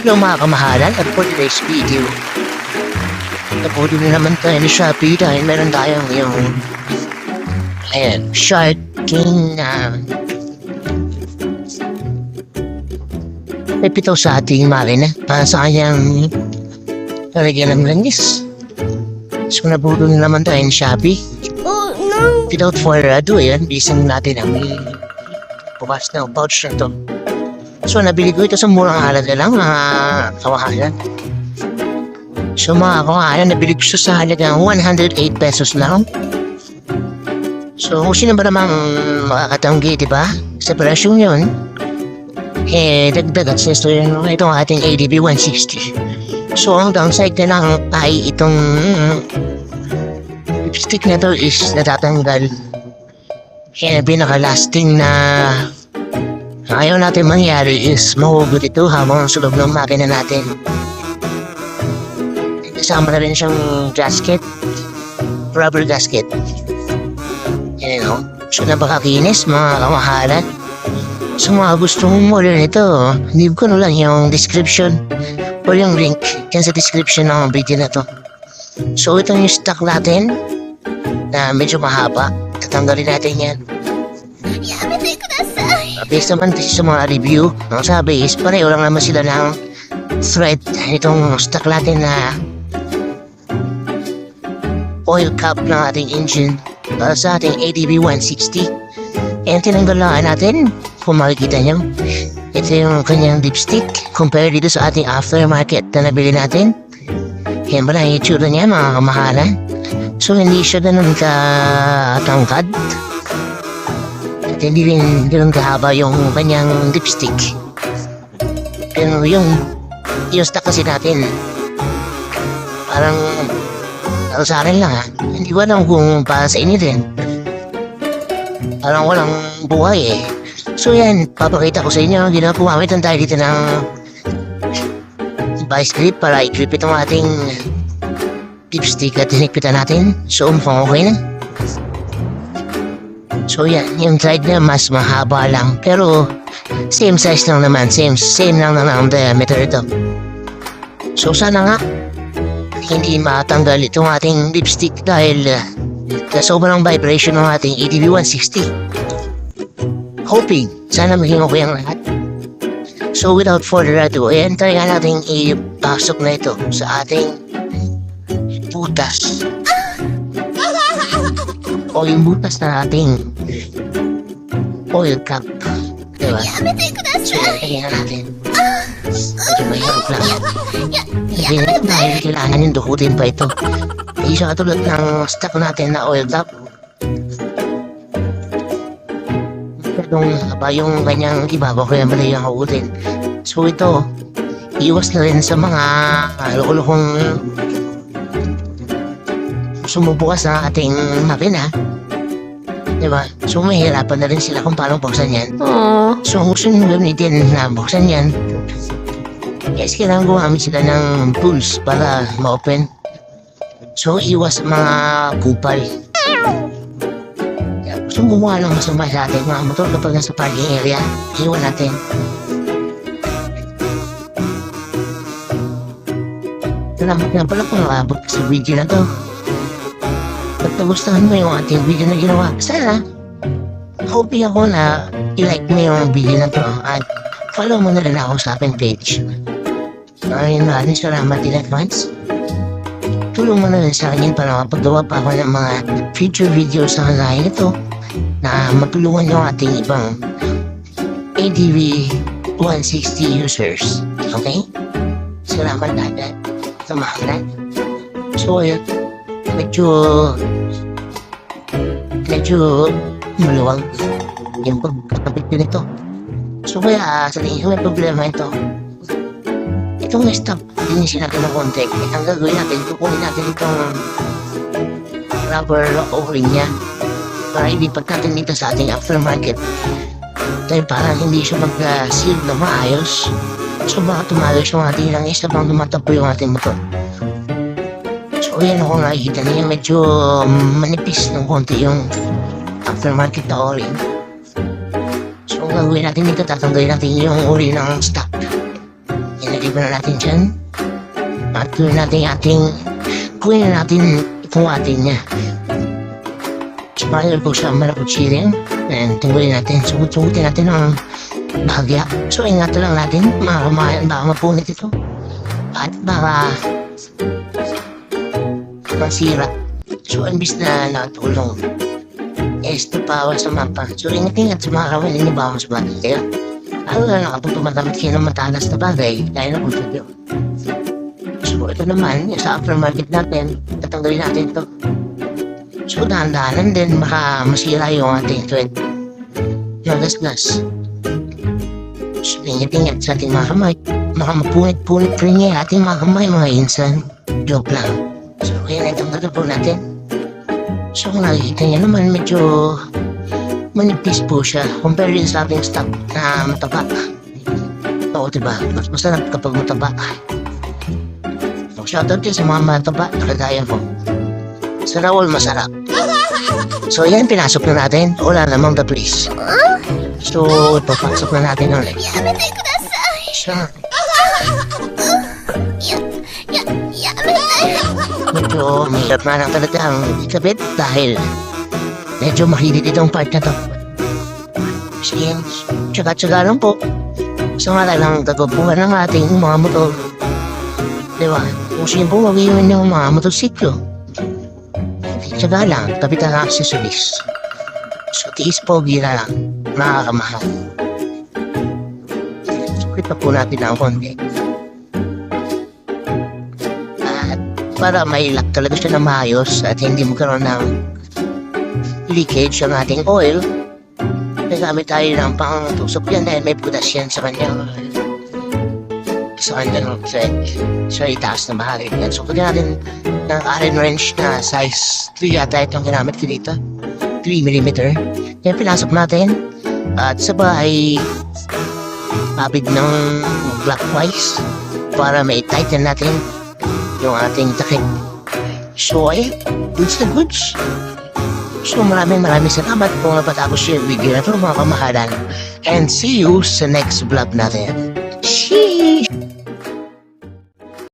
Hello mga kamahalan, at for today's video, napunin na naman tayo ni Shopee dahil meron tayong yung Shark King na pipitaw sa ating makina para sa kanyang lalagyan ng langis. So napunin na naman tayo ni Shopee. Oh no! Without further ado, bisan natin ang bukas na pouch na to. So nabili ko ito sa murang halaga lang mga kawahalan. So mga kawahalan, nabili ko sa halagang 108 pesos lang. So kung sino ba namang makakatanggi, diba? Sa presyon yun, dagdag at sesto yun itong ating ADB 160. So ang downside na lang ay itong lipstick na to is natatanggal. Pinaka-lasting na ayaw natin mangyari is mahugot ito habang sa loob ng makina natin. Kasama na rin siyang gasket, rubber gasket. Yan o. So napakakinis mga kamahalan. So mga gustong order nito, leave ko na lang yung description o yung link yan sa description ng video na to. So ito yung stock natin na medyo mahaba. Tatanggalin natin yan. Based naman kasi sa mga review, ang sabi is pareho lang naman sila ng thread itong stock natin na oil cap ng ating engine para sa ating ADB 160. And tinanggal lang natin, kung makikita nyo, ito yung kanyang dipstick compare dito sa ating aftermarket na nabili natin. Yan ba na yung itsura niya mga kamahalan? So hindi siya ganun katangkad. At hindi rin ganun kahaba yung kanyang dipstick. Pero yung stock kasi natin, parang sa akin lang hindi ko alam kung para sa inyo din. Parang walang buhay eh. So yan, papakita ko sa inyo. Gumamit lang tayo dito ng vice grip para i-grip itong ating dipstick at tinikpitan natin. So mukhang okay na. So yan, yung side na mas mahaba lang. Pero same size lang naman. Same lang ang diameter ito. So sana nga hindi matanggal itong ating dipstick dahil sa sobrang vibration ng ating ADB 160. Hoping sana maging okay ang lahat. So without further ado, try nga natin ipasok na ito sa ating butas. O yung butas na ating oil cap. Diba? So kaya natin. Medyo mahirap lang. Hindi na dahil kailangan yung dukutin pa ito. Hindi siya katulad ng stock natin na oil cap. Itong haba yung kanyang ibabaw kaya mali yung hukutin. So ito, iwas na rin sa mga lukulukong sumubukas na ating makina. Diba? So mahirapan na rin sila kung paano buksan yan. So kung gusto nyo gamitin na buksan yan, yes, kailangan gumamit sila ng tools para ma-open. So iwas mga kupal. Gusto mong gumawa ng masama sa ating mga motor kapag nasa parking area, iwan natin. Salamat nga pala kung nakabot sa video na to. At nagustuhan mo yung ating video na ginawa. Sana, hoping ako na i-like mo yung video na to at follow mo na rin ako sa aking page. Maraming salamat in advance. Tulong mo na rin sa akin para mapagawa pa ako ng mga future videos na kagaya ito na matulungan yung ating ibang ADB 160 users. Okay? Salamat agad sa mahalan. So, medyo maluwag yung pagkakabit ko nito. So kaya sa tingin ko may problema ito. Itong stop, linisin natin ng konti. Ang gagawin natin, kukunin natin itong rubber o-ring niya para ilipat natin dito sa ating aftermarket. Dahil parang hindi siya mag-seal na maayos. So baka tumalos yung ating langis habang tumatakbo yung ating motor. So yan ako nakikita niya medyo manipis ng konti yung aftermarket na o-ring. So ang gagawin natin dito, tatanggalin natin yung uri ng stock. Yan Nalilibre na natin dyan. At kunin natin itong ating niya. Smile po sa marapuchirin. And tingulin natin. Sugutin natin ang bahagya. So ingatan lang natin. Baka mapunit ito. At baka masira. So imbis na natulong is tupawa sa mapa. So ingat-ingat sa mga kawin. Hindi ba ako sa bagay kayo? Ano na kapag tumatamit kayo ng matalas na bagay, dahil na kung sabi. So ito naman, sa aftermarket natin, tatanggalin natin ito. So dahan-dahanan din, baka masira yung ating thread. Nagasgas. So ingat-ingat sa ating mga kamay. Baka mapunit-punit rin niya ating mga kamay, mga insan. Joke lang. So kaya na itong po natin. So kung nakikita niya naman, medyo manipis po siya compare din sa ating stock na mataba. Oo, diba? Mas masarap kapag mataba. So, shoutout din sa mga mataba na kagaya mo. Sa Raul, masarap. So, yan, pinasok na natin. Wala namang the place. So, ipapasok na natin ulit. Siya. Medyo mahirap na lang talaga ang ikabit dahil medyo mahilig itong part na to. Sige, tsaga-tsaga lang po. Sa nga lang tagapuhan ng ating mga motor. Diba? Kung sino po mag-iwan ng mga motosiklo. Tsaga lang, kapitan ang accessories. So, tiis po, gira lang. Nakakamahal. Suklit pa po natin ang konti. At para mailak talaga siya na maayos at hindi magkaroon ng leakage ang ating oil, nagamit tayo ng pang-tusok yan dahil may putas yan sa kanyang thread. So, itaas na bahagi yan. So, kaya natin ng Allen wrench na size 3 yata itong ginamit ko dito. 3mm. Yan, pinasok natin. At sabay ay kapit ng clockwise para may-tighten natin yung ating takip. So, ay, goods na goods. So maraming salamat kung napatapos yung video na ito mga kamahalan. And see you sa next vlog natin. Sheesh!